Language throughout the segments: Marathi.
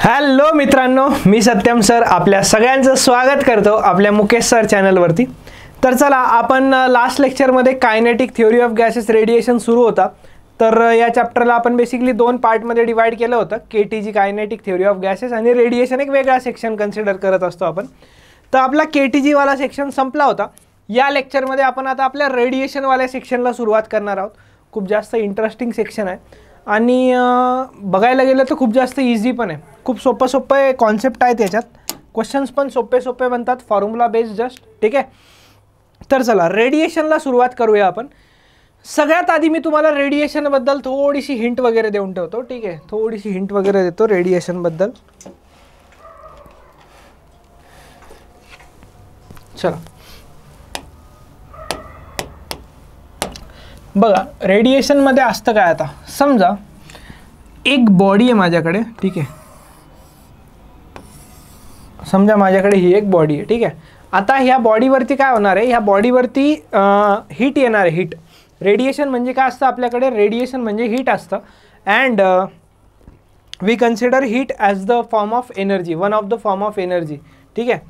हॅलो मित्रांनो, मी सत्यम सर आपल्या सगळ्यांचं स्वागत करतो आपल्या मुकेश सर चॅनलवरती। तर चला, आपण लास्ट लेक्चरमध्ये kinetic theory of gases radiation सुरू होता। तर या चॅप्टरला आपण बेसिकली दोन पार्टमध्ये डिवाइड केलं होतं, KTG kinetic theory of gases आणि रेडिएशन एक वेगळा सेक्शन कन्सिडर करत असतो आपण। तर आपला केटीजी वाला सेक्शन संपला होता। या लेक्चरमध्ये आपण आता आपल्या रेडिएशन वाल्या सेक्शनला सुरुवात करणार आहोत। खूप जास्त इंटरेस्टिंग सेक्शन आहे आणि बघायला गेलं तर खूप जास्त इझी पण आहे। खूप सोपे कॉन्सेप्ट आहेत याच्यात, क्वेश्चन्स पण सोपे बनतात, फॉर्म्युला बेस्ड जस्ट, ठीक आहे। तर चला रेडिएशनला सुरुवात करूया आपण। सगळ्यात आधी मी तुम्हाला रेडिएशनबद्दल थोडीशी हिंट वगैरे देऊन ठेवतो, ठीक आहे। थोडीशी हिंट वगैरे देतो रेडिएशनबद्दल। चला बघा, रेडिएशनमध्ये असतं काय, आता समजा एक बॉडी आहे माझ्याकडे, ठीक आहे। समजा माझ्याकडे ही एक बॉडी आहे, ठीक आहे। आता ह्या बॉडीवरती काय होणार आहे, ह्या बॉडीवरती हीट येणार आहे। हीट रेडिएशन म्हणजे काय असतं आपल्याकडे, रेडिएशन म्हणजे हीट असतं। And we consider heat as the form of energy, one of the form of energy, ठीक आहे।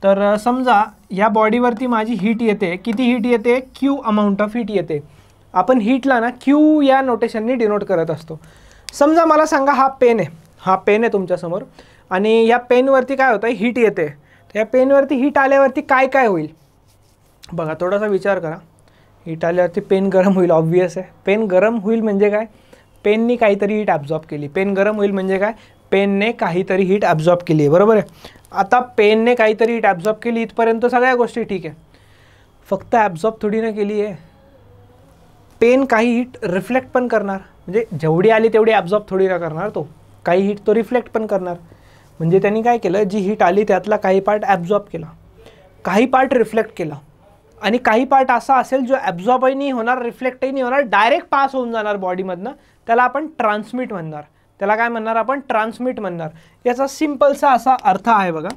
तर समजा ह्या बॉडीवरती माझी हीट येते, किती हीट येते, क्यू अमाऊंट ऑफ हीट येते। आपण हीटला ना क्यू या नोटेशननी डिनोट करत असतो। समजा मला सांगा हा पेन आहे, हा पेन आहे तुमच्यासमोर आणि या पेनवरती काय होतं, हीट येते। तर या पेनवरती हीट आल्यावरती काय काय होईल बघा, थोडासा विचार करा। हीट आल्यावरती पेन गरम होईल, ऑब्वियस आहे। पेन गरम होईल म्हणजे काय, पेननी काहीतरी हीट ॲब्झॉर्ब केली। पेन गरम होईल म्हणजे काय, पेनने काहीतरी हीट ॲब्झॉर्ब केली आहे, बरोबर आहे। आता पेनने काहीतरी हीट ॲब्झॉर्ब केली, इथपर्यंत सगळ्या गोष्टी ठीक आहे। फक्त ॲब्झॉर्ब थोडी ना केली आहे, पेन काही हीट रिफ्लेक्ट पण करणार, म्हणजे जेवढी आली तेवढी ॲब्झॉर्ब थोडी ना करणार, तो काही हीट तो रिफ्लेक्ट पण करणार। म्हणजे त्यांनी काय केलं, जी हीट आली त्यातला काही पार्ट ॲब्झॉर्ब केला, काही पार्ट रिफ्लेक्ट केला आणि काही पार्ट असा असेल जो ॲब्झॉर्बही नाही होणार, रिफ्लेक्टही नाही होणार, डायरेक्ट पास होऊन जाणार बॉडीमधनं। त्याला आपण ट्रान्समिट म्हणणार। त्याला काय म्हणणार आपण, ट्रान्समिट म्हणणार। याचा सिम्पलसा असा अर्थ आहे बघा,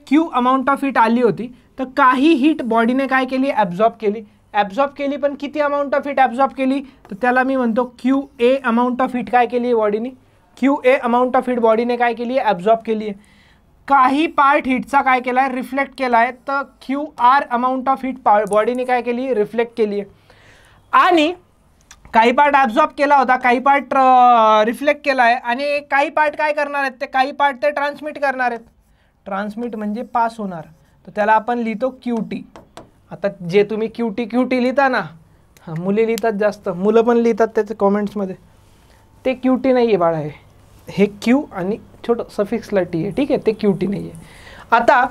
क्यू अमाऊंट ऑफ हीट आली होती, तर काही हीट बॉडीने काय केली, ॲब्झॉर्ब केली। ॲब्झॉर्ब केली, पण किती अमाऊंट ऑफ हीट ॲब्झॉर्ब केली, तर त्याला मी म्हणतो Q A amount of heat काय केली आहे बॉडीने, Q A amount of heat बॉडीने काय केली आहे, ॲब्झॉर्ब केली आहे। काही पार्ट हीटचा काय केला आहे, रिफ्लेक्ट केला आहे, तर Q R amount of heat बॉडीने काय केली, रिफ्लेक्ट केली आहे। आणि काही पार्ट ॲब्झॉर्ब केला होता, काही पार्ट रिफ्लेक्ट केला आहे आणि काही पार्ट काय करणार आहेत, ते काही पार्ट ते ट्रान्समिट करणार आहेत। ट्रान्समिट म्हणजे पास होणार, तर त्याला आपण लिहितो क्यू टी। आता जे तुम्ही क्यू टी लिहिता ना, हां मुली लिहितात जास्त, मुलं पण लिहितात त्याचे कॉमेंट्समध्ये, ते क्यू टी नाही आहे बाळा, हे क्यू आणि छोटं सफिक्सला टी आहे, ठीक आहे, ते क्यू टी नाही आहे। आता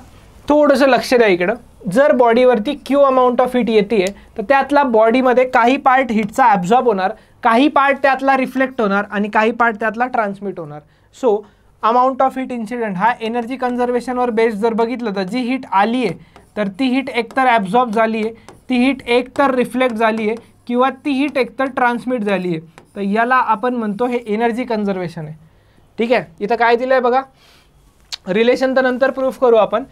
थोडंसं लक्ष द्या इकडं, जर बॉडीवरती क्यू अमाऊंट ऑफ हीट येते आहे, तर त्यातला बॉडीमध्ये काही पार्ट हीटचा ॲब्झॉर्ब होणार, काही पार्ट त्यातला रिफ्लेक्ट होणार आणि काही पार्ट त्यातला ट्रान्समिट होणार। So amount of heat incident हा एनर्जी कन्झर्वेशनवर बेस्ड जर बघितलं तर जी हीट आली आहे तर ती हीट एकतर ॲब्झॉर्ब झाली आहे, ती हीट एकतर रिफ्लेक्ट झाली आहे किंवा ती हीट एकतर ट्रान्समिट झाली आहे। तर याला आपण म्हणतो हे एनर्जी कन्झर्वेशन आहे, ठीक आहे। इथं काय दिलं आहे बघा, रिलेशन तर नंतर प्रूफ करू आपण।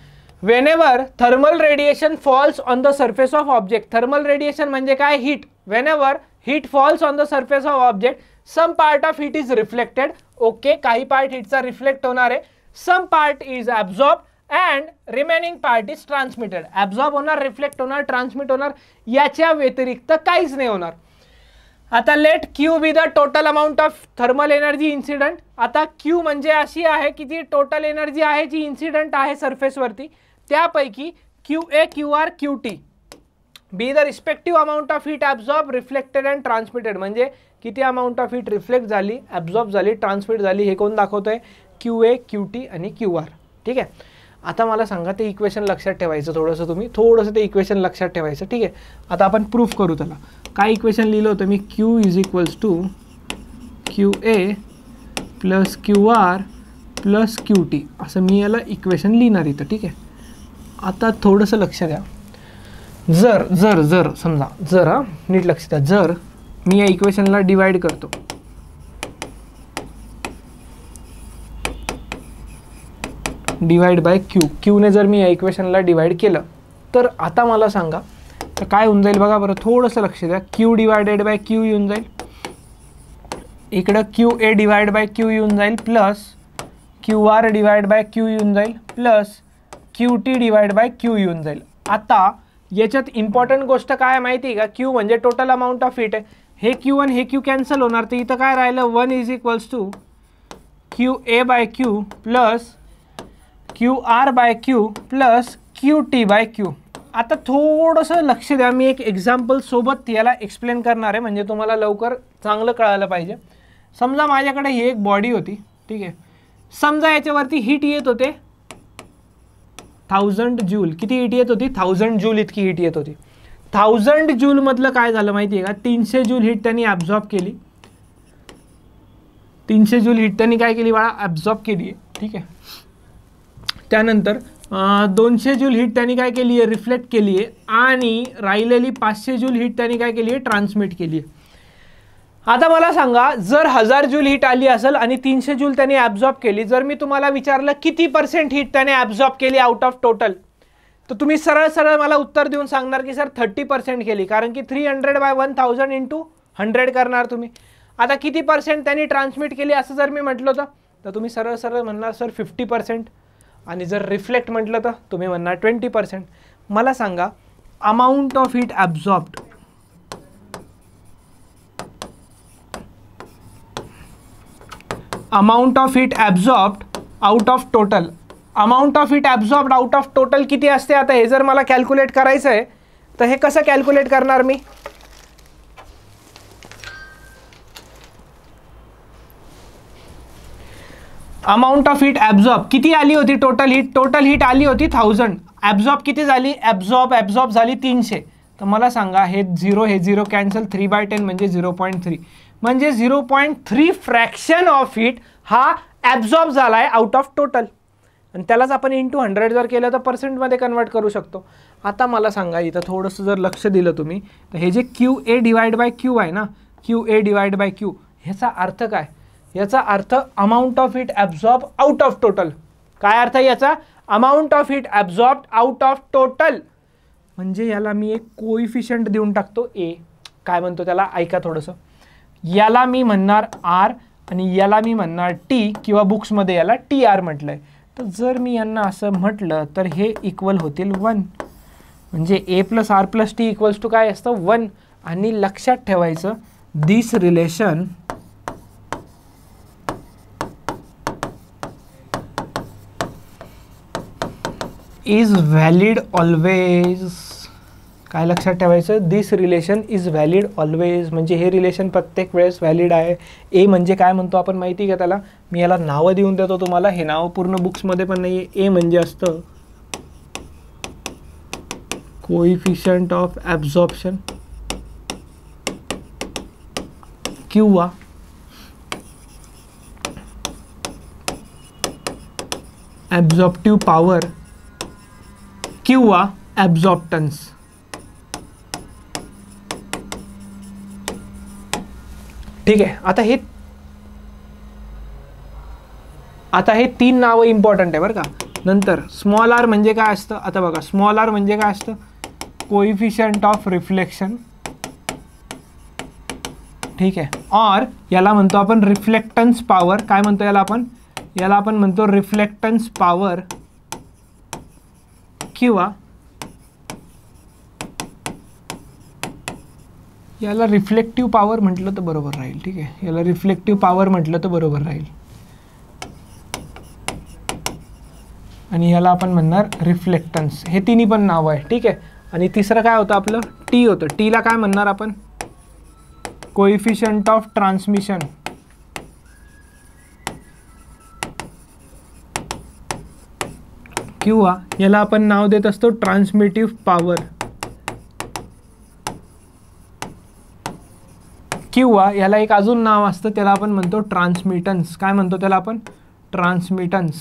Whenever thermal radiation falls on the surface of object, thermal radiation म्हणजे काय, heat. Whenever heat falls on the surface of object, some part of heat is reflected, okay, काही पार्ट हीटचा रिफ्लेक्ट होणार आहे, some part is absorb and remaining part is transmitted. Absorb होणार, रिफ्लेक्ट होणार, ट्रान्समिट होणार, याच्या व्यतिरिक्त काहीच नाही होणार। आता let Q be the total amount of thermal energy incident. आता क्यू म्हणजे अशी आहे की ती टोटल एनर्जी आहे जी इन्सिडंट आहे सरफेसवरती, त्यापैकी Q A, Q R, Q T be the respective amount of heat absorb, reflected and transmitted. म्हणजे किती अमाऊंट ऑफ हीट रिफ्लेक्ट झाली, ॲब्झॉर्ब झाली, ट्रान्समिट झाली, हे कोण दाखवतं आहे, क्यू ए, क्यू टी आणि क्यू आर, ठीक आहे। आता मला सांगा, ते इक्वेशन लक्षात ठेवायचं, थोडंसं ते इक्वेशन लक्षात ठेवायचं, ठीक आहे। आता आपण प्रूफ करू त्याला। काय इक्वेशन लिहिलं होतं मी, Q is equals to Q A plus Q R plus Q T, असं मी याला इक्वेशन लिहिणार इथं, ठीक आहे। आता थोडंसं लक्ष द्या, जर समजा, जर नीट लक्ष द्या, जर मी या इक्वेशनला डिवाइड करतो, डिवाइड बाय क्यूने जर मी या इक्वेशनला डिवाइड केलं, तर आता मला सांगा तर काय होऊन जाईल बघा बरं, थोडंसं लक्ष द्या। क्यू डिवायडेड बाय क्यू येऊन जाईल, इकडं Q A divide by Q येऊन जाईल, plus Q R divide by Q येऊन जाईल plus Q T divide by Q येऊन जाईल. आता याच्यात इम्पॉर्टंट गोष्ट काय माहिती आहे का, क्यू म्हणजे टोटल अमाऊंट ऑफ हीट आहे. हे क्यू आणि हे क्यू कॅन्सल होणार, तर इथं काय राहिलं 1 is equals to Q A by Q plus Q R by Q plus Q T by Q. आता थोडंसं लक्ष द्या, मी एक एक्झाम्पल सोबत याला एक्सप्लेन करणार आहे म्हणजे तुम्हाला लवकर चांगलं कळायला पाहिजे. समजा माझ्याकडे ही एक बॉडी होती, ठीक आहे. समजा याच्यावरती हीट येत होते 1000 जूल. किती हीट येत होती? 1000 जूल इतकी हीट येत होती. 1000 जूलमधलं काय झालं माहिती आहे का, 300 जूल हीट त्यांनी ॲब्झॉर्ब केली. 300 जूल हीट त्यांनी काय केली बाळा, ॲब्झॉर्ब केली आहे, ठीक आहे. त्यानंतर 200 जूल हीट त्यांनी काय केली आहे, रिफ्लेक्ट केली आहे. आणि राहिलेली 500 जूल हीट त्यांनी काय केली आहे, ट्रान्समिट केली आहे. आता मला सांगा, जर 1000 जूल हीट आली असेल आणि 300 जूल त्यांनी ॲब्झॉर्ब केली, जर मी तुम्हाला विचारलं किती % हीट त्याने ॲब्झॉर्ब केली आउट ऑफ टोटल, तर तुम्ही सरळ सरळ मला उत्तर देऊन सांगणार की सर 30% केली, कारण की 300/1000 इंटू 100 करणार तुम्ही. आता किती % त्यांनी ट्रान्समिट केली असं जर मी म्हटलं तर तुम्ही सरळ सरळ म्हणणार सर 50%. आणि जर रिफ्लेक्ट म्हटलं तर तुम्ही म्हणणार 20%. मला सांगा, amount of heat absorbed amount of heat absorbed out of total, amount of heat absorbed out of total किती असते. आता हे जर मला कॅल्क्युलेट करायचं आहे तर हे कसं कॅल्क्युलेट करणार मी, अमाऊंट ऑफ हीट ॲब्झॉर्ब किती आली होती, टोटल हीट आली होती 1000, ॲब्झॉर्ब किती झाली, ॲब्झॉर्ब झाली 300. तर मला सांगा, हे 0 कॅन्सल, 3/10 म्हणजे 0.3, म्हणजे 0.3 फ्रॅक्शन ऑफ हीट हा ॲब्झॉर्ब झाला आहे आउट ऑफ टोटल. आणि त्यालाच आपण इंटू 100 जर केलं तर पर्सेंटमध्ये कन्वर्ट करू शकतो. आता मला सांगा, इथं थोडंसं जर लक्ष दिलं तुम्ही तर हे जे Q A divide by Q आहे ना, Q A divide by Q, ह्याचा अर्थ काय, याचा अर्थ amount of heat absorb out of total. काय अर्थ याचा, amount of heat absorb out of total. म्हणजे याला मी एक कोइफिशियंट देऊन टाकतो ए. काय म्हणतो त्याला, ऐका थोडंसं. याला मी म्हणणार आर आणि याला मी म्हणणार टी, किंवा बुक्समध्ये याला टी आर म्हटलं आहे. तर जर मी यांना असं म्हटलं तर हे इक्वल होतील 1, म्हणजे A plus R plus T equals to काय असतं 1. आणि लक्षात ठेवायचं, this relation is valid always. काय लक्षात ठेवायचं, this relation is valid always, म्हणजे हे रिलेशन प्रत्येक वेळेस व्हॅलिड आहे. ए म्हणजे काय म्हणतो आपण माहिती का त्याला, मी याला नावं देऊन देतो तुम्हाला, हे नाव पूर्ण बुक्समध्ये पण नाही आहे. ए म्हणजे असतं कोइफिशियंट ऑफ ॲब्झॉर्प्शन किंवा ॲब्झॉर्प्टिव्ह पॉवर किंवा ॲब्झॉर्प्टन्स. ठीक आहे. आता हे 3 नावं इम्पॉर्टंट आहे बरं का. नंतर स्मॉल आर म्हणजे काय असतं, आता बघा, स्मॉल आर म्हणजे काय असतं, कोइफिशियंट ऑफ रिफ्लेक्शन, ठीक आहे. और याला म्हणतो आपण रिफ्लेक्टन्स पॉवर. काय म्हणतो याला आपण म्हणतो रिफ्लेक्टन्स पॉवर किंवा याला रिफ्लेक्टिव्ह पॉवर म्हटलं तर बरोबर राहील. ठीक आहे, याला रिफ्लेक्टिव्ह पॉवर म्हटलं तर बरोबर राहील. आणि याला आपण म्हणणार रिफ्लेक्टन्स. हे तिन्ही पण नाव आहे. ठीक आहे. आणि तिसरं काय होतं आपलं, टी होतं. टीला काय म्हणणार आपण, कोइफिशियंट ऑफ ट्रान्समिशन किंवा याला आपण नाव देत असतो ट्रान्समिटिव्ह पॉवर, किंवा याला एक अजून नाव असतं, त्याला आपण म्हणतो ट्रान्समिटन्स. काय म्हणतो त्याला आपण, ट्रान्समिटन्स.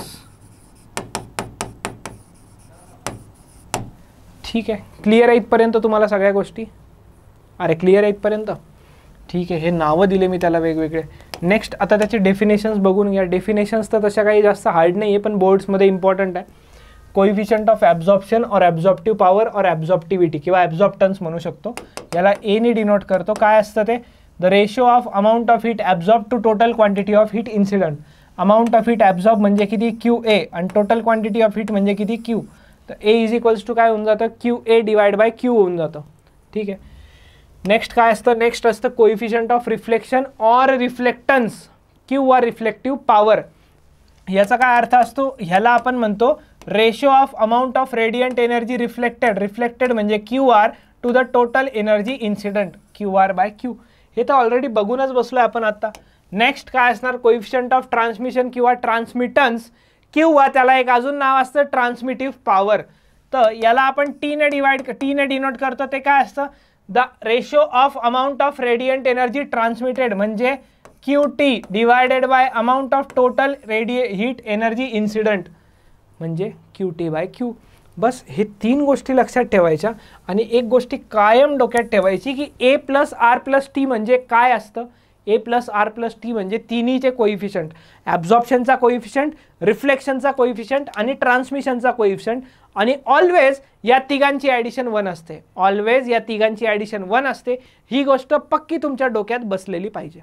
ठीक आहे. क्लिअर आहे इथपर्यंत तुम्हाला सगळ्या गोष्टी? अरे क्लिअर आहे इथपर्यंत? ठीक आहे. हे नावं दिले मी त्याला वेगवेगळे. नेक्स्ट आता त्याचे डेफिनेशन्स बघून घ्या. डेफिनेशन्स तर तशा काही जास्त हार्ड नाही आहे, पण बोर्ड्समध्ये इम्पॉर्टंट आहे. कोइफिशियंट ऑफ ॲब्झॉर्प्शन और ॲब्झॉर्प्टिव्ह पॉवर और ॲब्झॉर्प्टिव्हिटी किंवा ॲब्झॉर्प्टन्स म्हणू शकतो. याला एने डिनोट करतो. काय असतं ते, the ratio of amount of heat absorb to total quantity of heat incident. Amount of heat absorb म्हणजे किती QA आणि टोटल क्वांटिटी ऑफ हीट म्हणजे किती Q. तर A इज इक्वल्स टू काय होऊन जातं QA डिवाइड बाय Q होऊन जातं. ठीक आहे. नेक्स्ट काय असतं, नेक्स्ट असतं कोइफिशियंट ऑफ रिफ्लेक्शन ऑर रिफ्लेक्टन्स किंवा रिफ्लेक्टिव्ह पॉवर. याचा काय अर्थ असतो, ह्याला आपण म्हणतो ratio of amount of radiant energy reflected. Reflected म्हणजे QR to the total energy incident QR by Q. हे तर ऑलरेडी बघूनच बसलो आहे आपण आता. नेक्स्ट काय असणार कोइफिशियंट ऑफ ट्रान्समिशन किंवा ट्रान्समिटन्स किंवा त्याला एक अजून नाव असतं ट्रान्समिटिव्ह पॉवर. तर याला आपण टीने डिनोट करतो. ते काय असतं the ratio of amount of radiant energy transmitted म्हणजे QT divided by amount of total heat energy incident म्हणजे QT बाय Q. बस हे 3 गोष्टी लक्षात ठेवायच्या आणि एक गोष्टी कायम डोक्यात ठेवायची की A plus R plus T म्हणजे काय असतं. A plus R plus T म्हणजे तिन्हीचे कोइफिशियंट, ॲब्झॉर्प्शनचा कोइफिशियंट, रिफ्लेक्शनचा कोइफिशियंट आणि ट्रान्समिशनचा कोइफिशियंट. आणि ऑलवेज या तिघांची ॲडिशन 1 असते. ऑलवेज या तिघांची ॲडिशन 1 असते. ही गोष्ट पक्की तुमच्या डोक्यात बसलेली पाहिजे.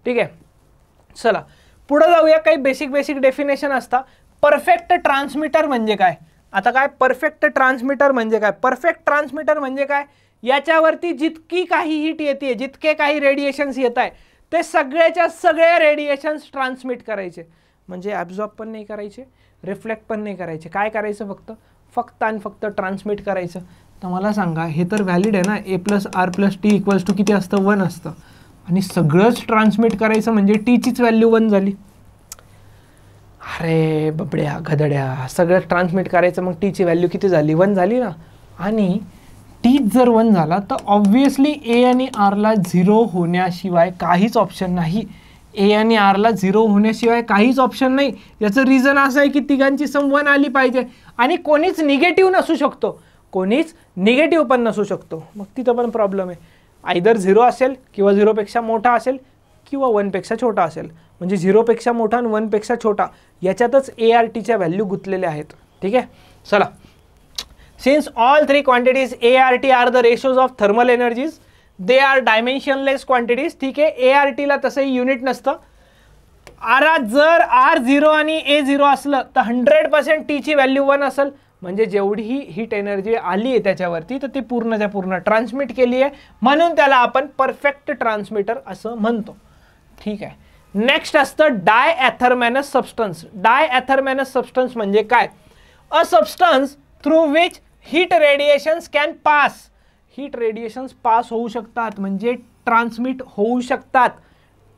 ठीक आहे. चला पुढे जाऊया. काही बेसिक डेफिनेशन असतात. परफेक्ट ट्रान्समीटर म्हणजे काय. आता काय परफेक्ट ट्रान्समीटर म्हणजे काय. परफेक्ट ट्रान्समीटर म्हणजे काय, याच्यावरती जितकी काही हीट येते, जितके काही रेडिएशन्स येत आहे ते सगळ्याच्या सगळे रेडिएशन्स ट्रान्समिट करायचे. म्हणजे ॲब्झॉर्ब पण नाही करायचे, रिफ्लेक्ट पण नाही करायचे. काय करायचं फक्त आणि फक्त ट्रान्समिट करायचं. तर मला सांगा हे तर व्हॅलिड आहे ना. A plus R plus T equals to किती असतं 1 असतं. आणि सगळंच ट्रान्समिट करायचं म्हणजे टीचीच व्हॅल्यू 1 झाली. अरे बबड्या गधड्या, सगळं ट्रान्समिट करायचं मग टीची व्हॅल्यू किती झाली 1 झाली ना. आणि टीच जर 1 झाला तर ऑब्व्हियसली A आणि Rला 0 होण्याशिवाय काहीच ऑप्शन नाही. A आणि Rला 0 होण्याशिवाय काहीच ऑप्शन नाही. याचं रिझन असं आहे की तिघांची सम 1 आली पाहिजे आणि कोणीच निगेटिव्ह नसू शकतो, कोणीच निगेटिव्ह पण नसू शकतो. मग तिथं पण प्रॉब्लेम आहे. आयदर 0 असेल किंवा 0 पेक्षा मोठा असेल किंवा 1 पेक्षा छोटा असेल. म्हणजे 0 पेक्षा मोठा आणि 1 पेक्षा छोटा याच्यातच ARTच्या व्हॅल्यू गुंतलेल्या आहेत. ठीक आहे. चला, since all 3 quantities ART are the ratios of thermal energies, they are dimensionless quantities. ठीक आहे. ARTला तसंही युनिट नसतं. जर R0 आणि A0 असलं तर 100% टीची व्हॅल्यू 1 असेल. म्हणजे जेवढी हीट एनर्जी आली आहे त्याच्यावरती तर ती पूर्णच्या पूर्ण ट्रान्समिट केली आहे, म्हणून त्याला आपण परफेक्ट ट्रान्समिटर असं म्हणतो. ठीक आहे. नेक्स्ट असतं डायॲथर्मॅनस सबस्टन्स. डायॲथर्मॅनस सबस्टन्स म्हणजे काय, अ substance through which heat radiations can pass. Heat radiations pass होऊ शकतात म्हणजे ट्रान्समिट होऊ शकतात.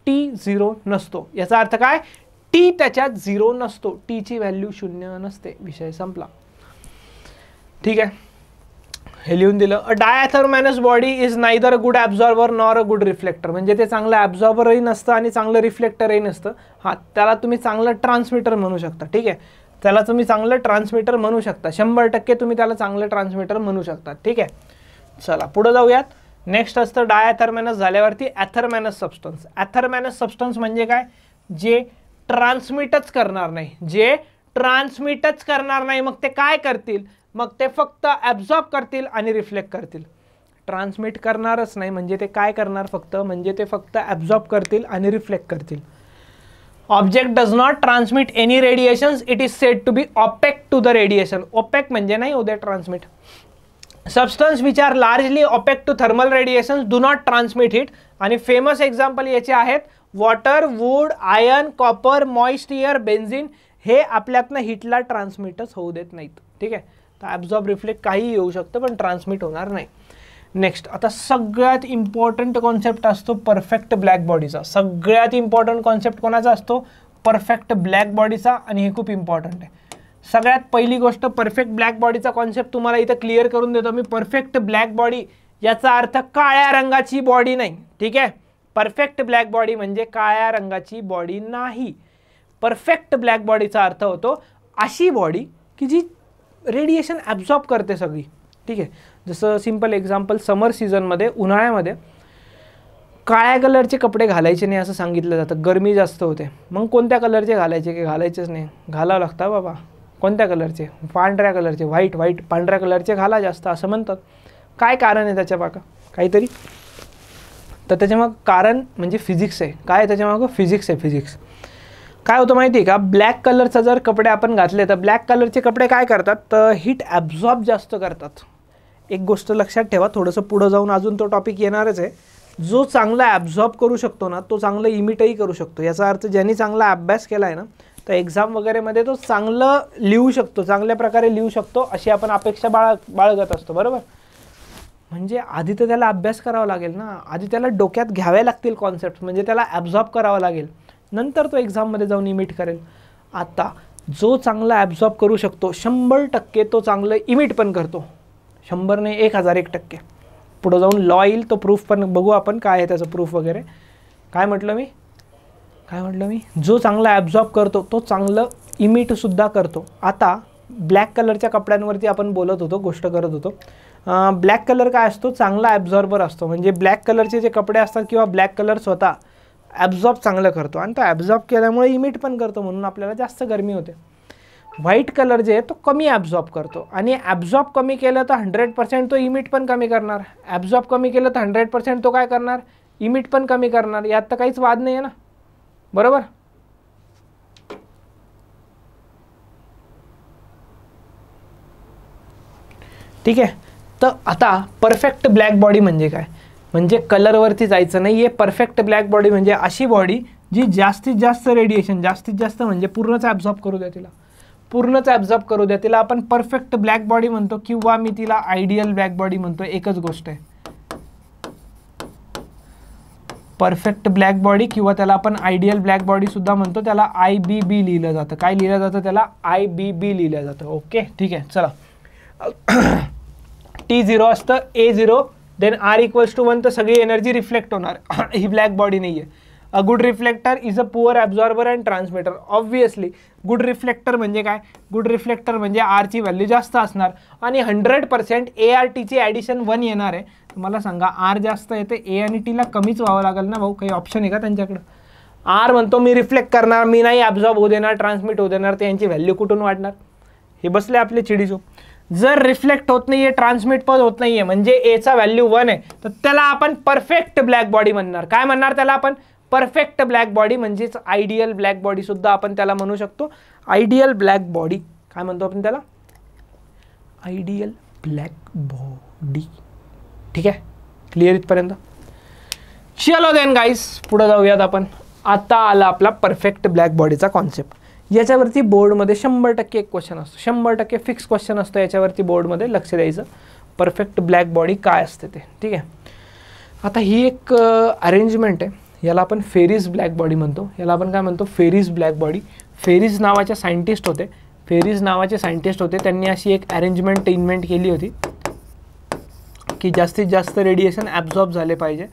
T0 नसतो. याचा अर्थ काय, T त्याच्यात 0 नसतो. टीची व्हॅल्यू 0 नसते. विषय संपला. ठीक आहे. हे लिहून दिलं. A diathermanous body is neither a good absorber nor a good reflector. म्हणजे ते चांगलं ॲब्झॉर्बरही नसतं आणि चांगलं रिफ्लेक्टरही नसतं. हां, त्याला तुम्ही चांगलं ट्रान्समिटर म्हणू शकता. ठीक आहे. त्याला तुम्ही चांगलं ट्रान्समिटर म्हणू शकता. 100% तुम्ही त्याला चांगलं ट्रान्समिटर म्हणू शकता. ठीक आहे. चला पुढे जाऊयात. नेक्स्ट असतं डायॲथर्मॅनस झाल्यावरती ॲथर्मॅनस सबस्टन्स. ॲथर्मॅनस सबस्टन्स म्हणजे काय, जे ट्रान्समिटच करणार नाही. जे ट्रान्समिटच करणार नाही. मग ते काय करतील, मग ते फक्त ॲब्झॉर्ब करतील आणि रिफ्लेक्ट करतील. ट्रान्समिट करणारच नाही म्हणजे ते काय करणार फक्त, म्हणजे ते फक्त ॲब्झॉर्ब करतील आणि रिफ्लेक्ट करतील. Object does not transmit any radiations, it is said to be opaque to the radiation. Opaque म्हणजे नाही होते transmit. Substance which are largely opaque to thermal radiations do not transmit heat. आणि फेमस एक्झाम्पल याचे आहेत water, wood, iron, copper, moist air, benzene. हे आपल्यातनं हीटला ट्रान्समिटच होऊ देत नाहीत. ठीक आहे. तर ॲब्झॉर्ब रिफ्लेक्ट काही येऊ शकतं पण ट्रान्समिट होणार नाही. नेक्स्ट, आता सगळ्यात इम्पॉर्टंट कॉन्सेप्ट असतो परफेक्ट ब्लॅक बॉडीचा. सगळ्यात इम्पॉर्टंट कॉन्सेप्ट कोणाचा असतो, परफेक्ट ब्लॅक बॉडीचा. आणि हे खूप इम्पॉर्टंट आहे. सगळ्यात पहिली गोष्ट परफेक्ट ब्लॅक बॉडीचा कॉन्सेप्ट तुम्हाला इथं क्लिअर करून देतो मी. परफेक्ट ब्लॅक बॉडी याचा अर्थ काळ्या रंगाची बॉडी नाही. ठीक आहे. परफेक्ट ब्लॅक बॉडी म्हणजे काळ्या रंगाची बॉडी नाही. परफेक्ट ब्लॅक बॉडीचा अर्थ होतो अशी बॉडी की जी रेडिएशन ॲब्झॉर्ब करते सगळी. ठीक आहे. जसं सिम्पल एक्झाम्पल, समर सीझनमध्ये, उन्हाळ्यामध्ये काळ्या कलरचे कपडे घालायचे नाही असं सांगितलं जातं. गरमी जास्त होते. मग कोणत्या कलरचे घालायचे की घालायचेच नाही, घालावं लागतं बाबा. कोणत्या कलरचे, पांढऱ्या कलरचे, व्हाईट पांढऱ्या कलरचे घाला जास्त असं म्हणतात. काय कारण आहे त्याच्या मागं काहीतरी, तर त्याच्यामागं कारण म्हणजे फिजिक्स आहे. काय त्याच्यामागं, फिजिक्स आहे. फिजिक्स काय होतं माहिती आहे का, ब्लॅक कलरचा जर कपडे आपण घातले तर ब्लॅक कलरचे कपडे काय करतात, तर हीट ॲब्झॉर्ब जास्त करतात. एक गोष्ट लक्षात ठेवा, थोडंसं पुढं जाऊन अजून तो टॉपिक येणारच आहे. जो चांगला ॲब्झॉर्ब करू शकतो ना, तो चांगलं इमिटही करू शकतो. याचा अर्थ ज्यांनी चांगला अभ्यास केला आहे ना, तर एक्झाम वगैरेमध्ये तो चांगलं लिहू शकतो, चांगल्या प्रकारे लिहू शकतो, अशी आपण अपेक्षा बाळगत असतो. बरोबर. म्हणजे आधी तर त्याला अभ्यास करावा लागेल ना, आधी त्याला डोक्यात घ्यावे लागतील कॉन्सेप्ट, म्हणजे त्याला ॲब्झॉर्ब करावं लागेल, नंतर तो एक्झाममध्ये जाऊन इमिट करेल. आता जो चांगला ॲब्झॉर्ब करू शकतो 100% तो चांगलं इमिट पण करतो. 100 नाही 1001%. पुढं जाऊन लॉ येईल, तो प्रूफ पण बघू आपण काय आहे त्याचं प्रूफ वगैरे. काय म्हटलं मी, जो चांगला ॲब्झॉर्ब करतो तो चांगलं इमिटसुद्धा करतो. आता ब्लॅक कलरच्या कपड्यांवरती आपण बोलत होतो, गोष्ट करत होतो. ब्लॅक कलर काय असतो, चांगला ॲब्झॉर्बर असतो. म्हणजे ब्लॅक कलरचे जे कपडे असतात किंवा ब्लॅक कलर स्वतः ॲब्झॉर्ब चांगलं करतो, आणि तो ॲब्झॉर्ब केल्यामुळे इमिट पण करतो, म्हणून आपल्याला जास्त गरमी होते. व्हाईट कलर जे आहे तो कमी ॲब्झॉर्ब करतो, आणि ॲब्झॉर्ब कमी केलं तर 100% तो इमिट पण कमी करणार. ॲब्झॉर्ब कमी केलं तर 100% तो काय करणार, इमिट पण कमी करणार. यात तर काहीच वाद नाही आहे ना. बरोबर. ठीक आहे. तर आता परफेक्ट ब्लॅक बॉडी म्हणजे काय, म्हणजे कलरवरती जायचं नाही आहे. परफेक्ट ब्लॅक बॉडी म्हणजे अशी बॉडी जी जास्तीत जास्त रेडिएशन, जास्तीत जास्त म्हणजे पूर्णच ॲब्झॉर्ब करू द्या तिला, पूर्णच ॲब्झॉर्ब करू द्या तिला. आपण परफेक्ट ब्लॅक बॉडी म्हणतो, किंवा मी तिला आयडियल ब्लॅक बॉडी म्हणतो. एकच गोष्ट आहे, परफेक्ट ब्लॅक बॉडी, किंवा त्याला आपण आयडियल ब्लॅक बॉडी सुद्धा म्हणतो. त्याला IBB लिहिलं जातं. काय लिहिलं जातं त्याला, IBB लिहिलं जातं. ओके, ठीक आहे. चला, T0 असतं, A0, देन R=1, तर सगळी एनर्जी रिफ्लेक्ट होणार. ही ब्लॅक बॉडी नाही आहे. A good reflector is a poor absorber and transmitter. Obviously good reflector म्हणजे काय, गुड रिफ्लेक्टर म्हणजे आरची व्हॅल्यू जास्त असणार, आणि 100% ARTची ॲडिशन 1 येणार आहे. मला सांगा, आर जास्त येते, ए आणि टीला कमीच व्हावं लागेल ना भाऊ. काही ऑप्शन आहे का त्यांच्याकडं. आर म्हणतो मी रिफ्लेक्ट करणार, मी नाही ॲब्झॉर्ब होऊ देणार, ट्रान्समिट होऊ देणार, तर यांची व्हॅल्यू कुठून वाढणार. हे बसले आपले चिडीचो. जर रिफ्लेक्ट होत नाही आहे, ट्रान्समिट पण होत नाही आहे, म्हणजे एचा व्हॅल्यू 1 आहे, तर त्याला आपण परफेक्ट ब्लॅक बॉडी म्हणणार. काय म्हणणार त्याला आपण, परफेक्ट ब्लॅक बॉडी. म्हणजेच आयडियल ब्लॅक बॉडी सुद्धा आपण त्याला म्हणू शकतो. आयडियल ब्लॅक बॉडी काय म्हणतो आपण त्याला, आयडियल ब्लॅक बॉडी. ठीक आहे, क्लिअर इथपर्यंत. चलो देन गाईस, पुढे जाऊयात आपण. आता आला आपला परफेक्ट ब्लॅक बॉडीचा कॉन्सेप्ट. याच्यावरती बोर्डमध्ये 100% एक क्वेश्चन असतो, 100% फिक्स क्वेश्चन असतो याच्यावरती बोर्डमध्ये. लक्ष द्यायचं, परफेक्ट ब्लॅक बॉडी काय असते ते. ठीक आहे. आता ही एक अरेंजमेंट आहे, याला आपण फेरिस ब्लॅक बॉडी म्हणतो. याला आपण काय म्हणतो, फेरिस ब्लॅक बॉडी. फेरिस नावाचे सायंटिस्ट होते, त्यांनी अशी एक अरेंजमेंट इन्व्हेंट केली होती की जास्तीत जास्त रेडिएशन ॲब्झॉर्ब झाले पाहिजे,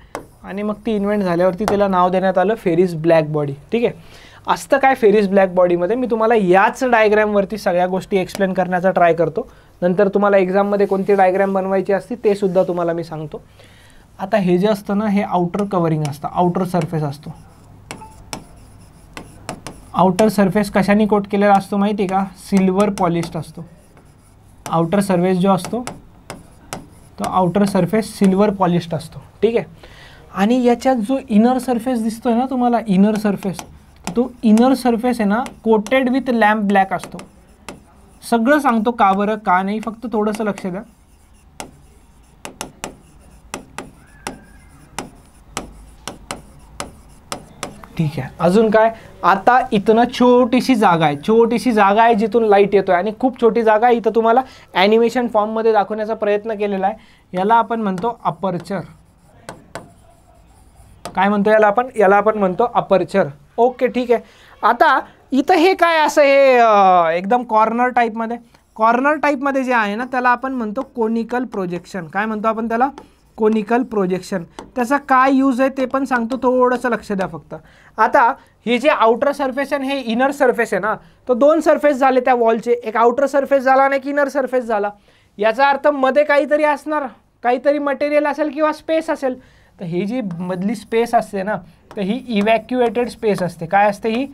आणि मग ती इन्व्हेंट झाल्यावरती त्याला नाव देण्यात आलं फेरिस ब्लॅक बॉडी. ठीक आहे. असतं काय फेरिस ब्लॅक बॉडीमध्ये, मी तुम्हाला याच डायग्रॅमवरती सगळ्या गोष्टी एक्सप्लेन करण्याचा ट्राय करतो. नंतर तुम्हाला एक्झाममध्ये कोणती डायग्रॅम बनवायची असते ते सुद्धा तुम्हाला मी सांगतो. आता हे जे असतं ना, हे आउटर कवरिंग असतं, आउटर सरफेस असतो. आउटर सरफेस कशाने कोट केलेला असतो माहिती आहे का, सिल्वर पॉलिश्ड असतो. आउटर सरफेस जो असतो तो आउटर सरफेस सिल्वर पॉलिश्ड असतो. ठीक आहे. आणि याच्यात जो इनर सरफेस दिसतोय ना तुम्हाला, इनर सरफेस, तो इनर सरफेस आहे ना कोटेड विथ लॅम्प ब्लॅक असतो. सगळं सांगतो का बरं का नाही, फक्त थोडंसं लक्ष द्या. ठीक आहे. अजून काय, आता इथनं छोटीशी जागा आहे जिथून लाईट येतोय, आणि खूप छोटी जागा आहे. इथं तुम्हाला ॲनिमेशन फॉर्ममध्ये दाखवण्याचा प्रयत्न केलेला आहे. याला आपण म्हणतो अपर्चर. काय म्हणतो याला आपण म्हणतो अपर्चर. ओके, ठीक आहे. आता इथं हे काय असं हे एकदम कॉर्नर टाईपमध्ये जे आहे ना, त्याला आपण म्हणतो कोनिकल प्रोजेक्शन. काय म्हणतो आपण त्याला, कोनिकल प्रोजेक्शन. त्याचा काय यूज आहे ते पण सांगतो, थोडंसं लक्ष द्या फक्त. आता हे जे आउटर सरफेस आहे, हे इनर सरफेस आहे ना, तो 2 सरफेस झाले त्या वॉलचे. एक आउटर सरफेस झाला आणि एक इनर सरफेस झाला. याचा अर्थ मध्ये काहीतरी असणार, काहीतरी मटेरियल असेल किंवा स्पेस असेल. तर ही जी मधली स्पेस असते ना, तर ही इव्हॅक्युएटेड स्पेस असते. काय असते ही,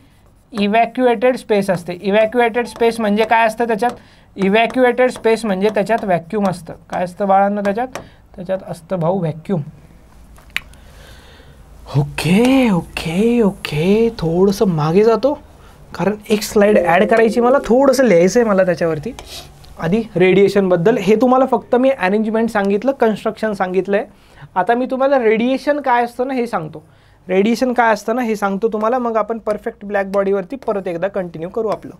इव्हॅक्युएटेड स्पेस असते. इव्हॅक्युएटेड स्पेस म्हणजे काय असतं त्याच्यात, इव्हॅक्युएटेड स्पेस म्हणजे त्याच्यात व्हॅक्यूम असतं. काय असतं बाळांना त्याच्यात असतं भाऊ व्हॅक्यूम. ओके, थोडंसं मागे जातो. कारण एक स्लाईड ॲड करायची, मला थोडंसं लिहायचं आहे मला त्याच्यावरती. आधी रेडिएशनबद्दल हे तुम्हाला फक्त मी अरेंजमेंट सांगितलं, कन्स्ट्रक्शन सांगितलं आहे. आता मी तुम्हाला रेडिएशन काय असतं ना हे सांगतो. रेडिएशन काय असतं ना हे सांगतो तुम्हाला, मग आपण परफेक्ट ब्लॅक बॉडीवरती परत एकदा कंटिन्यू करू आपली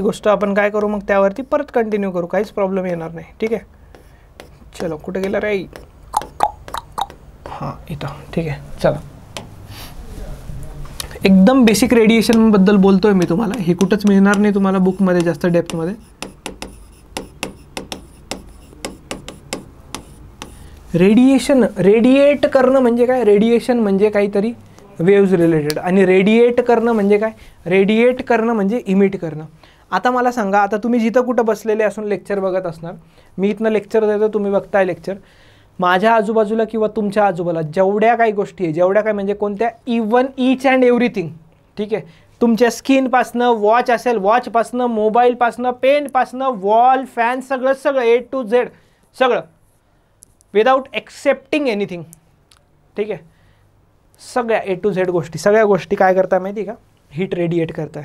गोष्ट. आपण काय करू मग त्यावरती परत कंटिन्यू करू, काहीच प्रॉब्लेम येणार नाही. ठीक आहे, चलो कुठे गेला रे? हां इथं. ठीक आहे, चला एकदम बेसिक रेडिएशनबद्दल बोलतोय मी तुम्हाला. हे कुठंच मिळणार नाही तुम्हाला बुकमध्ये जास्त डेप्थमध्ये. रेडिएशन, रेडिएट करणं म्हणजे काय? रेडिएशन म्हणजे काहीतरी वेव्ज रिलेटेड, आणि रेडिएट करणं म्हणजे काय? रेडिएट करणं म्हणजे इमिट करणं. आता मला सांगा, आता तुम्ही जिथं कुठं बसलेले असून लेक्चर बघत असणार, मी इथनं लेक्चर देतो, तुम्ही बघताय लेक्चर. माझ्या आजूबाजूला किंवा तुमच्या आजूबाजूला जेवढ्या काही गोष्टी आहे, जेवढ्या काय म्हणजे कोणत्या, इवन ईच अँड एव्हरीथिंग. ठीक आहे, तुमच्या स्किनपासनं, वॉच असेल वॉचपासनं, मोबाईलपासनं, पेनपासनं, वॉल, फॅन, सगळं A to Z सगळं, विदाउट एक्सेप्टिंग एनिथिंग. ठीक आहे, सगळ्या A to Z गोष्टी, सगळ्या गोष्टी काय करताय माहिती आहे का? हीट रेडिएट करताय.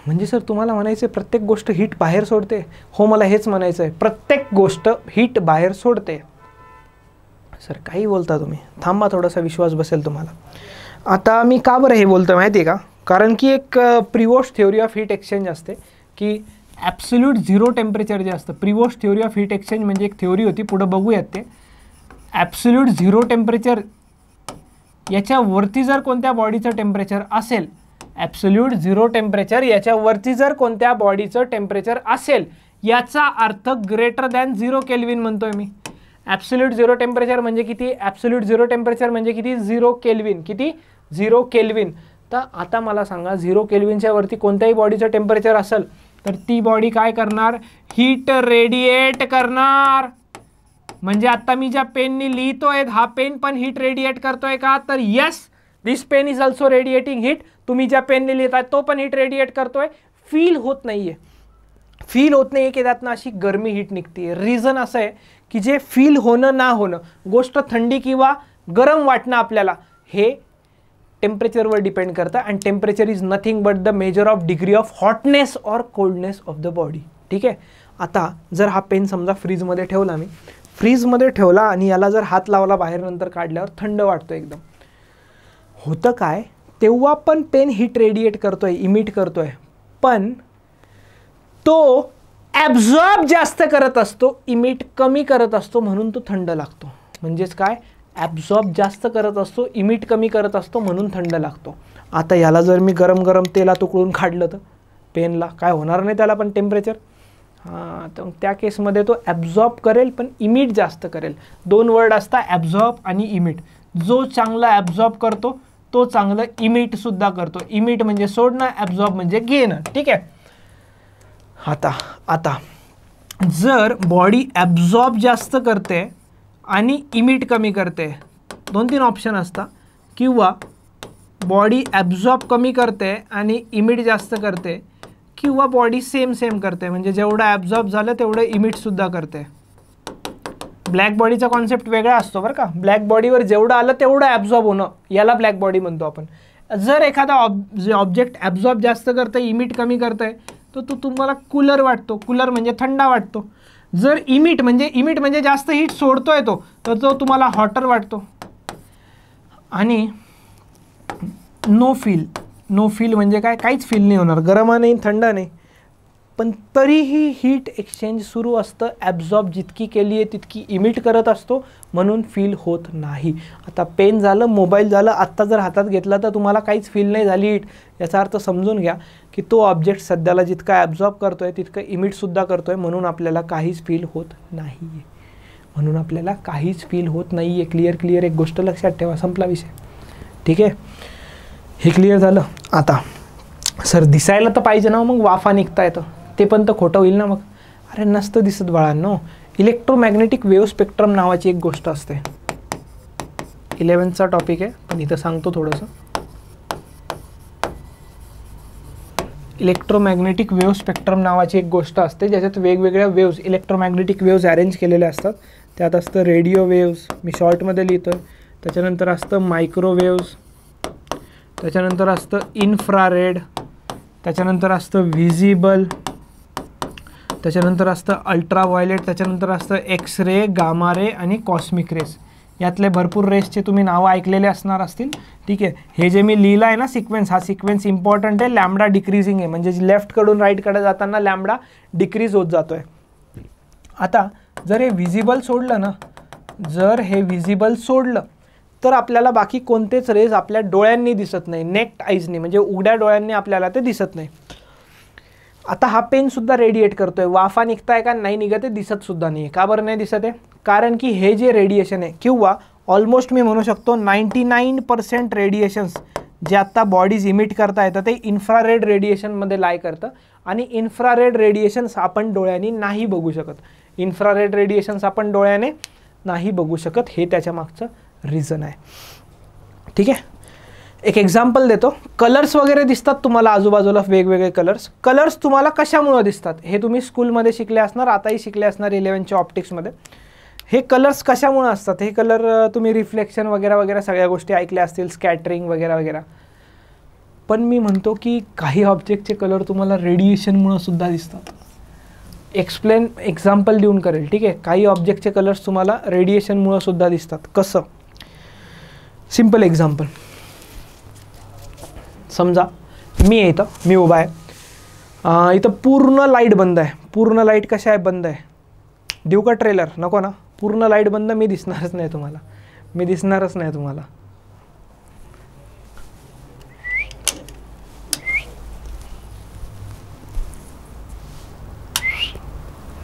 म्हणजे सर तुम्हाला म्हणायचं आहे प्रत्येक गोष्ट हीट बाहेर सोडते? हो, मला हेच म्हणायचं आहे, प्रत्येक गोष्ट हीट बाहेर सोडते. सर काही बोलता तुम्ही, थांबा थोडासा विश्वास बसेल तुम्हाला. आता मी का बरं हे बोलतो माहिती आहे का? कारण की एक प्रिवोस्ट थ्योरी ऑफ हीट एक्सचेंज असते की ॲब्सोल्यूट झिरो टेम्परेचर जे असतं. प्रिवोस्ट थ्योरी ऑफ हीट एक्सचेंज म्हणजे एक थ्योरी होती, पुढं बघूयात ते. ॲब्सोल्यूट झिरो टेम्परेचर याच्यावरती जर कोणत्या बॉडीचं टेम्परेचर असेल, ॲब्सोल्यूट झिरो टेम्परेचर याच्यावरती जर कोणत्या बॉडीचं टेम्परेचर असेल, याचा अर्थ ग्रेटर दॅन 0 केल्विन म्हणतोय मी. ॲब्सोल्यूट झिरो टेम्परेचर म्हणजे किती? ॲब्सोल्यूट झिरो टेम्परेचर म्हणजे किती? 0 केल्विन. किती? 0 केल्विन. तर आता मला सांगा, 0 केल्विनच्या वरती कोणत्याही बॉडीचं टेम्परेचर असेल तर ती बॉडी काय करणार? हीट रेडिएट करणार. म्हणजे आता मी ज्या पेननी लिहितोय, हा पेन पण हीट रेडिएट करतोय का? तर yes, this pen is also radiating heat. तुम्ही ज्या पेनने लिहिताय तो पण हीट रेडिएट करतोय. फील होत नाहीये, फील होत नाहीये की त्यातनं अशी गरमी हीट निघते. रिझन असं आहे की जे फील होणं ना होणं, गोष्ट थंडी किंवा गरम वाटणं आपल्याला, हे टेम्परेचरवर डिपेंड करतं. And temperature is nothing but the measure of degree of hotness or coldness of the body. ठीक आहे, आता जर हा पेन समजा फ्रीजमध्ये ठेवला, मी फ्रीजमध्ये ठेवला आणि याला जर हात लावला बाहेर, नंतर काढल्यावर थंड वाटतो एकदम. होतं काय? तेव्हा पण पेन हीट रेडिएट करतोय, इमिट करतोय, पण तो ॲब्झॉर्ब जास्त करत असतो, इमिट कमी करत असतो, म्हणून तो थंड लागतो. म्हणजेच काय? ॲब्झॉर्ब जास्त करत असतो, इमिट कमी करत असतो, म्हणून थंड लागतो. आता याला जर मी गरम गरम तेलात उकळून काढलं तर पेनला काय होणार नाही त्याला पण टेम्परेचर. हां, तर त्या केसमध्ये तो ॲब्झॉर्ब करेल पण इमिट जास्त करेल. 2 वर्ड असतात, ॲब्झॉर्ब आणि इमिट. जो चांगला ॲब्झॉर्ब करतो तो चांगलं इमिटसुद्धा करतो. इमिट म्हणजे सोडणं, ॲब्झॉर्ब म्हणजे घेणं. ठीक आहे, आता जर बॉडी ॲब्झॉर्ब जास्त करते आणि इमिट कमी करते, 2-3 ऑप्शन असतात. किंवा बॉडी ॲब्झॉर्ब कमी करते आणि इमिट जास्त करते, किंवा बॉडी सेम करते, म्हणजे जेवढं ॲब्झॉर्ब झालं तेवढं इमिटसुद्धा करते. ब्लॅक बॉडीचा कॉन्सेप्ट वेगळा असतो बरं का. ब्लॅक बॉडीवर जेवढं आलं तेवढं ॲब्झॉर्ब होणं, याला ब्लॅक बॉडी म्हणतो आपण. जर एखादा ऑब्जेक्ट ॲब्झॉर्ब जास्त करतं, इमिट कमी करतं आहे, तर तो तुम्हाला कूलर वाटतो. कूलर म्हणजे थंडा वाटतो. जर इमिट म्हणजे जास्त हीट सोडतोय तो, तर तो तुम्हाला हॉटर वाटतो. आणि नो फील म्हणजे काय? काहीच फील नाही होणार, गरम नाही, थंड नाही, पण तरीही हीट एक्सचेंज सुरू असतं. ॲब्झॉर्ब जितकी केली आहे तितकी इमिट करत असतो, म्हणून फील होत नाही. आता पेन झालं, मोबाईल झालं, आत्ता जर हातात घेतला तर तुम्हाला काहीच फील नाही झाली हीट. याचा अर्थ समजून घ्या की तो ऑब्जेक्ट सध्याला जितका ॲब्झॉर्ब करतोय तितकं इमिटसुद्धा करतोय, म्हणून आपल्याला काहीच फील होत नाही आहे. क्लिअर एक गोष्ट लक्षात ठेवा, संपला विषय. ठीक आहे, हे क्लिअर झालं. आता सर दिसायला तर पाहिजे ना, मग वाफा निघता येतं, ते पण तर खोटं होईल ना मग. अरे नसतं दिसत बाळांनो. इलेक्ट्रोमॅग्नेटिक वेव्ह स्पेक्ट्रम नावाची एक गोष्ट असते. 11चा टॉपिक आहे, पण इथं सांगतो थोडंसं. इलेक्ट्रोमॅग्नेटिक वेव्ह स्पेक्ट्रम नावाची एक गोष्ट असते, ज्याच्यात वेगवेगळ्या वेव्ज, इलेक्ट्रोमॅग्नेटिक वेव्ज अरेंज केलेल्या असतात. त्यात असतं रेडिओ वेव्ज, मी शॉर्टमध्ये लिहितो आहे. त्याच्यानंतर असतं मायक्रोवेव्ज, त्याच्यानंतर असतं इन्फ्रारेड, त्याच्यानंतर असतं व्हिजिबल, त्याच्यानंतर असतं अल्ट्राव्हायलेट, त्याच्यानंतर असतं एक्स रे, गामा रे आणि कॉस्मिक रेस. यातले भरपूर रेसचे तुम्ही नावं ऐकलेले असणार असतील. ठीक आहे, हे जे मी लिहिलं आहे ना सिक्वेन्स, हा सिक्वेन्स इम्पॉर्टंट आहे. लॅम्बडा डिक्रीजिंग आहे, म्हणजे लेफ्टकडून राईटकडे जाताना लॅम्बडा डिक्रीज होत जातो आहे. आता जर हे व्हिजिबल सोडलं ना, जर हे व्हिजिबल सोडलं तर आपल्याला बाकी कोणतेच रेस आपल्या डोळ्यांनी दिसत नाही, नेक्ड आईजनी म्हणजे उघड्या डोळ्यांनी आपल्याला ते दिसत नाही. आता हा पेनसुद्धा रेडिएट करतो आहे, वाफा निघताय का नाही निघत आहे दिसत सुद्धा नाही. का बरं नाही दिसत आहे? कारण की हे जे रेडिएशन आहे किंवा ऑलमोस्ट मी म्हणू शकतो 99% रेडिएशन्स जे आत्ता बॉडीज इमिट करता येतं ते इन्फ्रारेड रेडिएशनमध्ये लाय करतं. आणि इन्फ्रारेड रेडिएशन्स आपण डोळ्यांनी नाही बघू शकत. इन्फ्रारेड रेडिएशन्स आपण डोळ्याने नाही बघू शकत, हे त्याच्या मागचं रिझन आहे. ठीक आहे, एक एक्झाम्पल देतो. कलर्स वगैरे दिसतात तुम्हाला आजूबाजूला, वेगवेगळे कलर्स तुम्हाला कशामुळे दिसतात हे तुम्ही स्कूलमध्ये शिकले असणार, आताही शिकले असणार 11च्या ऑप्टिक्समध्ये. हे कलर्स कशामुळे असतात? हे कलर तुम्ही रिफ्लेक्शन वगैरे वगैरे सगळ्या गोष्टी ऐकल्या असतील, स्कॅटरिंग वगैरे वगैरे. पण मी म्हणतो की काही ऑब्जेक्टचे कलर तुम्हाला रेडिएशनमुळे सुद्धा दिसतात. एक्झाम्पल देऊन करेल. ठीक आहे, काही ऑब्जेक्टचे कलर्स तुम्हाला रेडिएशनमुळे सुद्धा दिसतात. कसं? Simple example. समजा मी उभा आहे, इथं पूर्ण लाईट बंद आहे. पूर्ण लाईट कशा आहे? बंद आहे. देऊ का ट्रेलर? नको ना. पूर्ण लाईट बंद, मी दिसणारच नाही तुम्हाला.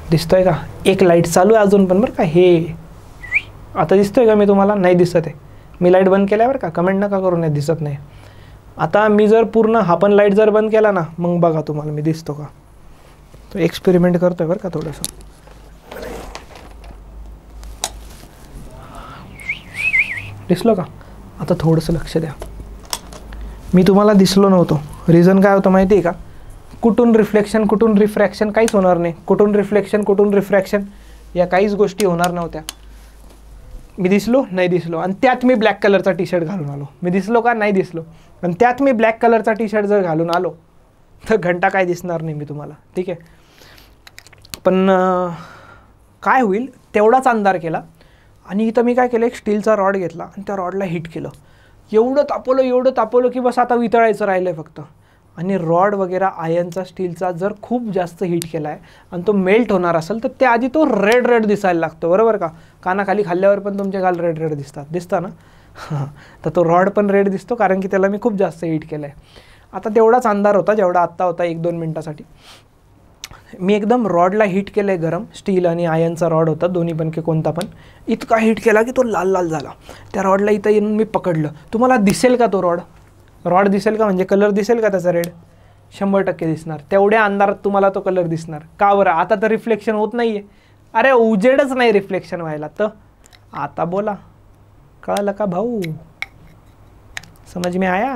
दिसतोय का? एक लाईट चालू आहे अजून पण बरं का. हे आता दिसतोय का मी तुम्हाला? नाही दिसत आहे. मी लाईट बंद केल्या बरं का, कमेंट नका करू नाही दिसत नाही. आता मी जर पूर्ण हा पण लाईट जर बंद केला ना, मग बघा तुम्हाला मी दिसतो का. तो एक्सपेरिमेंट करतोय बरं का थोडंसं. दिसलो का? आता थोडंसं लक्ष द्या. मी तुम्हाला दिसलो नव्हतो. रिझन काय होतं माहिती आहे का? कुठून रिफ्लेक्शन कुठून रिफ्रॅक्शन काहीच होणार नाही. कुठून रिफ्रॅक्शन या काहीच गोष्टी होणार नव्हत्या. मी दिसलो? नाही दिसलो. आणि त्यात मी ब्लॅक कलरचा टी शर्ट घालून आलो. मी दिसलो का? नाही दिसलो. आणि त्यात मी ब्लॅक कलरचा टी शर्ट जर घालून आलो तर घंटा काय दिसणार नाही मी तुम्हाला. ठीक आहे, पण काय होईल तेवढाच अंधार केला. आणि इथं मी काय केलं, एक स्टीलचा रॉड घेतला आणि त्या रॉडला हिट केलं. एवढं तापवलं की बस आता वितळायचं राहिलं आहे फक्त. आणि रॉड वगैरे आयनचा स्टीलचा जर खूप जास्त हीट केला आहे आणि तो मेल्ट होणार असेल तर त्याआधी तो रेड दिसायला लागतो, बरोबर का? कानाखाली खाल्ल्यावर पण तुमचे गाल रेड दिसतं ना. तर तो रॉड पण रेड दिसतो कारण की त्याला मी खूप जास्त हीट केलं आहे. आता तेवढाच अंधार होता जेवढा आत्ता होता 1-2 मिनटासाठी. मी एकदम रॉडला हीट केलं आहे, गरम स्टील आणि आयनचा रॉड होता, दोन्ही पण की कोणता पण. इतका हीट केला की तो लाल झाला. त्या रॉडला इथं येऊन मी पकडलं. तुम्हाला दिसेल का तो रॉड दिसेल का? म्हणजे कलर दिसेल का त्याचा रेड? 100% दिसणार. तेवढ्या अंधारात तुम्हाला तो कलर दिसणार. का बरं? आता तर रिफ्लेक्शन होत नाही आहे. अरे उजेडच नाही रिफ्लेक्शन व्हायला. तर आता बोला, कळलं का भाऊ? समज में आया?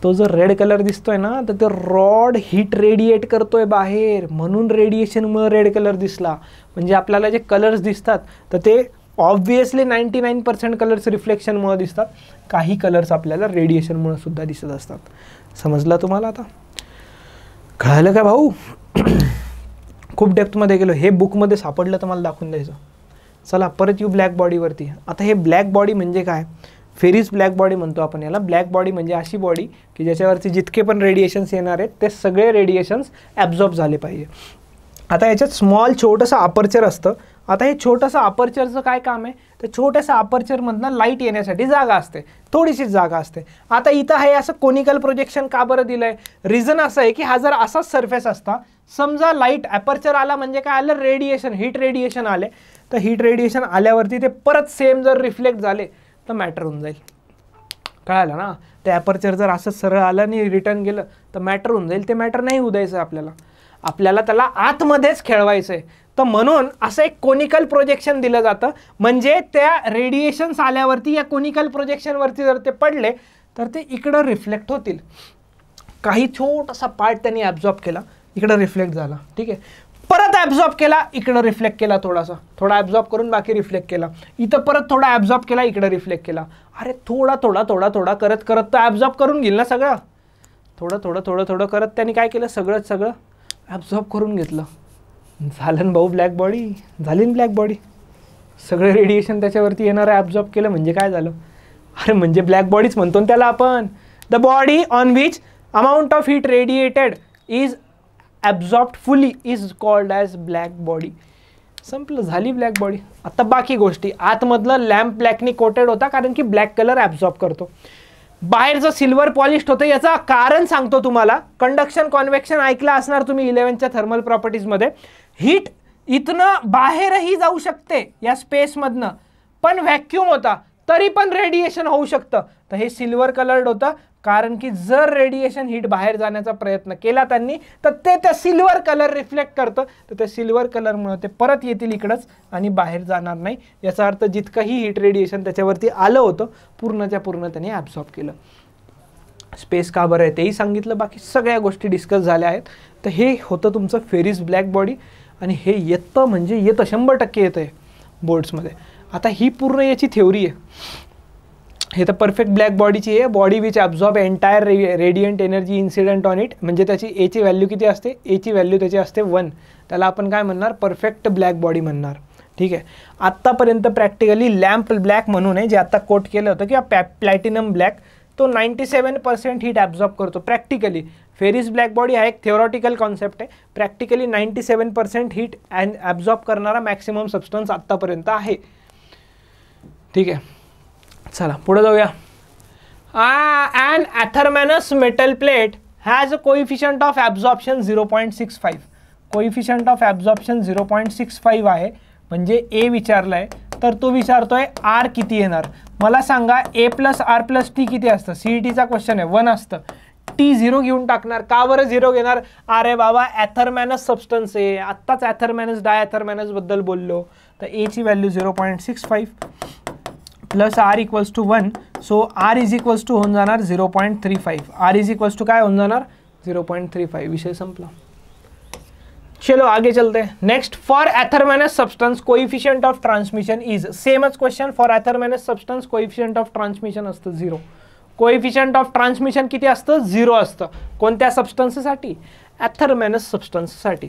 तो जो रेड कलर दिसतोय ना, तर ते रॉड हीट रेडिएट करतोय बाहेर, म्हणून रेडिएशनमुळे रेड कलर दिसला. म्हणजे आपल्याला जे कलर्स दिसतात तर ते ऑब्वियसली 99% कलर्स रिफ्लेक्शनमुळे दिसतात. काही कलर्स आपल्याला रेडिएशनमुळे सुद्धा दिसत असतात. समजलं तुम्हाला आता? कळलं का भाऊ? खूप डेप्थमध्ये गेलो. हे बुकमध्ये सापडलं तर मला दाखवून द्यायचं. चला परत येऊ ब्लॅक बॉडीवरती. आता हे ब्लॅक बॉडी म्हणजे काय? फेरिस ब्लॅक बॉडी म्हणतो आपण याला. ब्लॅक बॉडी म्हणजे अशी बॉडी की ज्याच्यावरती जितके पण रेडिएशन्स येणार आहेत ते सगळे रेडिएशन्स ॲब्झॉर्ब झाले पाहिजे. आता याच्यात स्मॉल छोटंसं अपर्चर असतं. आता हे छोटंसं अपर्चरचं काय काम आहे? तर छोट्याशा अपर्चरमधनं लाईट येण्यासाठी जागा असते, थोडीशीच जागा असते. आता इथं हे असं कोनिकल प्रोजेक्शन का बरं दिलं आहे? रिझन असं आहे की हा जर असाच सरफेस असता, समजा लाईट अपर्चर आला म्हणजे काय आलं? रेडिएशन, हीट रेडिएशन आले. तर हीट रेडिएशन आल्यावरती ते परत सेम जर रिफ्लेक्ट झाले तर मॅटर होऊन जाईल. कळालं ना? ते अपर्चर जर असंच सरळ आलं आणि रिटर्न गेलं तर मॅटर होऊन जाईल. ते मॅटर नाही होऊ द्यायचं आपल्याला त्याला आतमध्येच खेळवायचं आहे. तर म्हणून असं एक कोनिकल प्रोजेक्शन दिलं जातं. म्हणजे त्या रेडिएशन्स आल्यावरती या कोनिकल प्रोजेक्शनवरती जर ते पडले तर ते इकडं रिफ्लेक्ट होतील. काही छोटासा पार्ट त्यांनी ॲब्झॉर्ब केला, इकडं रिफ्लेक्ट झाला. ठीक आहे, परत ॲब्झॉर्ब केला, इकडं रिफ्लेक्ट केला, थोडा ॲब्झॉर्ब करून बाकी रिफ्लेक्ट केला, इथं परत थोडा ॲब्झॉर्ब केला, इकडं रिफ्लेक्ट केला. अरे थोडा करत तर ॲब्झॉर्ब करून घेईल ना सगळं. थोडं करत त्यांनी काय केलं, सगळं ॲब्झॉर्ब करून घेतलं. झालं भाऊ ब्लॅक बॉडी, झाली ब्लॅक बॉडी. सगळं रेडिएशन त्याच्यावरती येणारं ॲब्झॉर्ब केलं म्हणजे काय झालं, अरे म्हणजे ब्लॅक बॉडीच म्हणतो ना त्याला आपण. The body on which amount of heat radiated is absorbed fully is called as black body. संपलं, झाली ब्लॅक बॉडी. आता बाकी गोष्टी, आतमधलं लॅम्प ब्लॅकनी कोटेड होता कारण की ब्लॅक कलर ॲब्झॉर्ब करतो. बाहेरचं सिल्वर पॉलिश्ड होतं, याचं कारण सांगतो तुम्हाला. कंडक्शन कॉन्व्हेक्शन ऐकलं असणार तुम्ही 11च्या थर्मल प्रॉपर्टीजमध्ये. हीट इथनं बाहेरही जाऊ शकते या स्पेसमधनं, पण व्हॅक्यूम होता तरी पण रेडिएशन होऊ शकतं. तर हे सिल्वर कलर्ड होतं कारण की जर रेडिएशन हीट बाहेर जाण्याचा प्रयत्न केला त्यांनी तर ते त्या सिल्वर कलर रिफ्लेक्ट करतं, तर त्या सिल्वर कलरमुळे ते परत येतील इकडंच आणि बाहेर जाणार नाही. याचा अर्थ जितकंही हीट रेडिएशन त्याच्यावरती आलं होतं पूर्णच्या पूर्ण त्यांनी ॲब्झॉर्ब केलं. स्पेस का बरं आहे तेही सांगितलं, बाकी सगळ्या गोष्टी डिस्कस झाल्या आहेत. तर हे होतं तुमचं फेरिस ब्लॅक बॉडी आणि हे येतं म्हणजे येतं 100% येतं आहे बोर्ड्समध्ये. आता ही पूर्ण याची थेओरी आहे. हे तर परफेक्ट ब्लॅक बॉडीची आहे. Body which absorb entire radiant energy incident on it, म्हणजे त्याची एची व्हॅल्यू किती असते, एची व्हॅल्यू त्याची असते 1. त्याला आपण काय म्हणणार, परफेक्ट ब्लॅक बॉडी म्हणणार. ठीक आहे. आत्तापर्यंत प्रॅक्टिकली लॅम्प ब्लॅक म्हणून आहे जे आता कोट केलं होतं किंवा प्लॅटिनम ब्लॅक, तो 97% हीट ॲब्झॉर्ब करतो प्रॅक्टिकली. फेरिस ब्लॅक बॉडी हा एक थिओरॉटिकल कॉन्सेप्ट आहे. प्रॅक्टिकली 97% हीट ॲब्झॉर्ब करणारा मॅक्सिमम सबस्टन्स आत्तापर्यंत आहे. ठीक आहे, चला पुढे जाऊया. An athermanous metal plate has a coefficient of absorption 0.65. Coefficient of absorption 0.65 आहे. म्हणजे ए विचारलं आहे तर तो विचारतोय आर किती येणार. मला सांगा ए प्लस आर प्लस टी किती असतं. CETचा क्वेश्चन आहे, 1 असतं. टी 0 घेऊन टाकणार. का बरं 0 घेणार, अरे बाबा ॲथरमॅनस सबस्टन्स आहे. आत्ताच ॲथरमॅनस डायॲथरमॅनसबद्दल बोललो. तर एची value 0.65 plus R equals to 1. So R is equals to होऊन जाणार 0.35. आर इज इक्वल्स टू काय होऊन जाणार 0.35. विषय संपला. चलो आगे चलते हैं. Next, for athermanous substance coefficient of transmission is. सेमच question. For athermanous substance coefficient of transmission असतं 0. कोइफिशियंट ऑफ ट्रान्समिशन किती असतं, 0 असतं. कोणत्या सबस्टन्ससाठी, ॲथरमॅनस सबस्टन्ससाठी.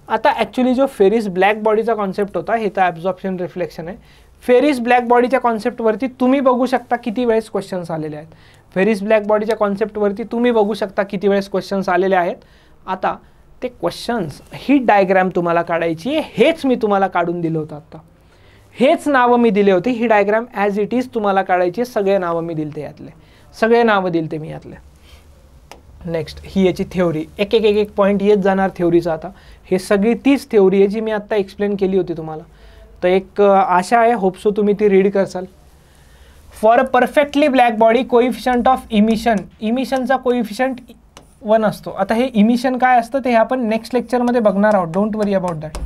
आता ॲक्च्युली जो फेरिस ब्लॅक बॉडीचा कॉन्सेप्ट होता हे तर ॲब्झॉर्प्शन रिफ्लेक्शन आहे. फेरिस ब्लॅक बॉडीच्या कॉन्सेप्टवरती तुम्ही बघू शकता किती वेळेस क्वेश्चन्स आलेले आहेत. फेरिस ब्लॅक बॉडीच्या कॉन्सेप्टवरती तुम्ही बघू शकता किती वेळेस क्वेश्चन्स आलेले आहेत. आता ते क्वेश्चन्स, ही डायग्रॅम तुम्हाला काढायची आहे. हेच मी तुम्हाला काढून दिलं होतं. आता हेच नावं मी दिले होते. ही डायग्रॅम ॲज इट इज तुम्हाला काढायची आहे. सगळे नावं मी दिलते यातले, सगळे नावं दिलते मी यातले. नेक्स्ट, ही याची थेओरी. एक पॉईंट येत जाणार थेओरीचा. आता हे सगळी तीच थेओरी आहे जी मी आत्ता एक्सप्लेन केली होती तुम्हाला. तर एक आशा आहे, होपसो तुम्ही ती रीड करसाल. For a perfectly black body coefficient of emission. इमिशनचा कोइफिशियंट 1 असतो. आता हे इमिशन काय असतं ते आपण नेक्स्ट लेक्चरमध्ये बघणार आहोत. Don't worry about that.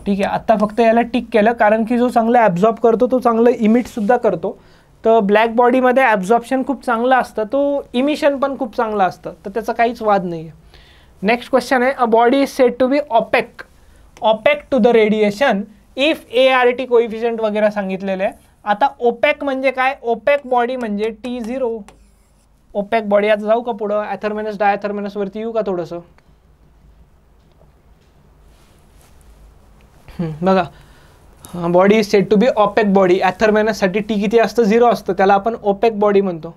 ठीक आहे, आत्ता फक्त याला टिक केलं कारण की जो चांगलं ॲब्झॉर्ब करतो तो चांगलं इमिटसुद्धा करतो. तर ब्लॅक बॉडीमध्ये ॲब्झॉर्प्शन खूप चांगलं असतं, तो इमिशन पण खूप चांगलं असतं. तर त्याचा काहीच वाद नाही आहे. नेक्स्ट क्वेश्चन आहे, a body is said to be opaque to the radiation if ART coefficient वगैरे सांगितलेलं आहे. आता ओपॅक म्हणजे काय, ओपॅक बॉडी म्हणजे T0. ओपॅक बॉडी. आता जाऊ का पुढं, ॲथरमॅनस डायॲथरमॅनसवरती येऊ का थोडंसं. बघा, body is said to be opaque body. ॲथरमॅनससाठी टी किती असतं, 0 असतं. त्याला आपण ओपेक बॉडी म्हणतो.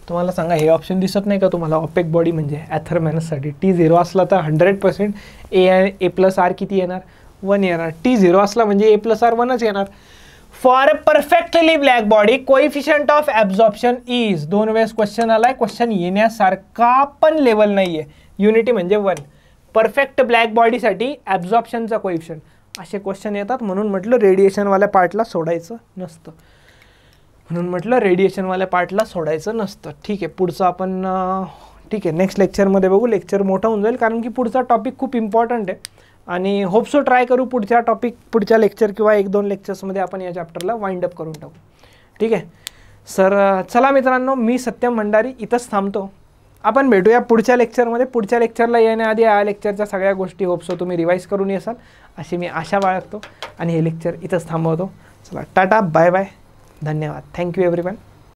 तुम्हाला सांगा, हे ऑप्शन दिसत नाही का तुम्हाला, ऑपेक बॉडी म्हणजे ॲथरमॅनससाठी टी 0 असला तर 100% ए प्लस आर किती येणार, 1 येणार. टी 0 असला म्हणजे ए प्लस आर 1च येणार. For a perfectly black body coefficient of absorption is. 2 वेळेस क्वेश्चन आलाय. क्वेश्चन येण्यासारखा पण लेवल नाही आहे. युनिटी म्हणजे 1. परफेक्ट ब्लॅक बॉडीसाठी ॲब्झॉर्प्शनचा कोइफिशियंट. असे क्वेश्चन येतात म्हणून म्हटलं रेडिएशनवाल्या पार्टला सोडायचं नसतं. ठीक आहे, पुढचं आपण ठीक आहे नेक्स्ट लेक्चरमध्ये बघू. लेक्चर मोठं होऊन जाईल कारण की पुढचा टॉपिक खूप इम्पॉर्टंट आहे आणि होपसो ट्राय करू पुढच्या लेक्चर किंवा 1-2 लेक्चर्समध्ये आपण या चॅप्टरला वाइंड अप करून टाकू. ठीक आहे सर. चला मित्रांनो, मी सत्यम भंडारी इथंच थांबतो. आपण भेटूया पुढच्या लेक्चरमध्ये. पुढच्या लेक्चरला येण्याआधी या लेक्चरच्या सगळ्या गोष्टी होप्सो तुम्ही रिवाईज करून येसाल अशी मी आशा बाळगतो आणि हे लेक्चर इथंच थांबवतो. चला टाटा बाय बाय, धन्यवाद, थँक्यू एव्हरीवन.